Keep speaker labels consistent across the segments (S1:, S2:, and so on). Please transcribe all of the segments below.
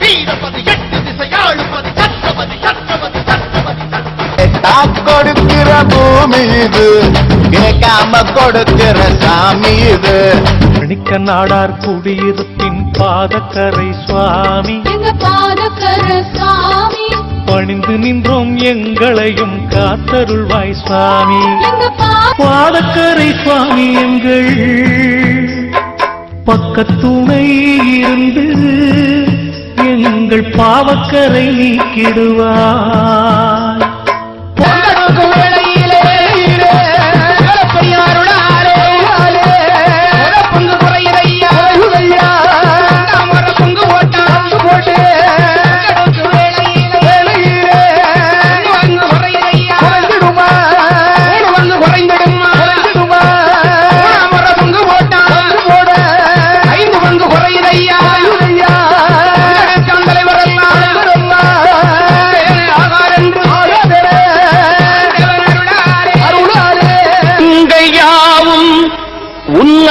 S1: வீரபதி வீரபதி எட்டு திசையாளுபதி சத்ரபதி சத்ரபதி சத்ரபதி
S2: கொடுக்கிற பூமி இது கேட்காம கொடுக்கிற சாமி இது
S3: மணிக்க நாடார் குடியிருப்பின் பாதக்கரை சுவாமி
S4: பாதக்கரை சுவாமி
S3: பணிந்து நின்றோம் எங்களையும் காத்தருள்வாய் சுவாமி பாதக்கரை சுவாமி எங்கள் பக்கத்துணை இருந்து எங்கள் பாவக்கரை நீக்கிடுவாய்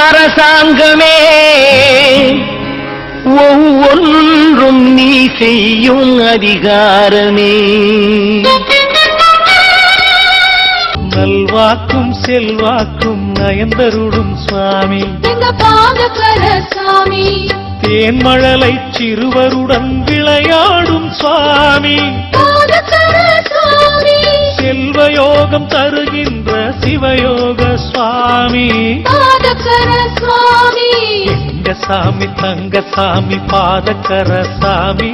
S5: அரசாங்கமே ஒவ்வொன்றும் நீ செய்யும் அதிகாரமே
S3: நல்வாக்கும் செல்வாக்கும் நயந்தருடும் சுவாமி
S4: சுவாமி
S3: தேன்மழலை சிறுவருடன் விளையாடும் சுவாமி செல்வயோகம் தருகின்ற சிவயோக சுவாமி எங்க சாமி தங்கசாமி பாதக்கர சாமி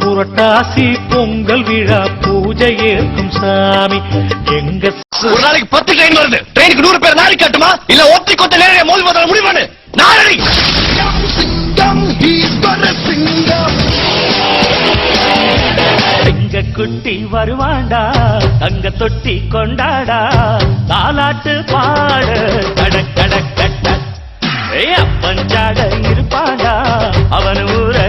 S3: புரட்டாசி பொங்கல் விழா பூஜை ஏற்கும் சாமி எங்க
S1: ஒரு நாளைக்கு 10 ட்ரெயின் வருது ட்ரெயினுக்கு 100 பேர் நாளைக்கு கட்டுமா இல்ல ஒத்தி கொத்த நேரே மோதி முதல்ல முடிவானு நாளை
S3: எங்க குட்டி வருவாண்டா தங்க தொட்டி கொண்டாடா தாலாட்டு பாடு கடக் கடக் கட்ட அப்பஞ்சாட இருப்பாண்டா அவன் ஊரை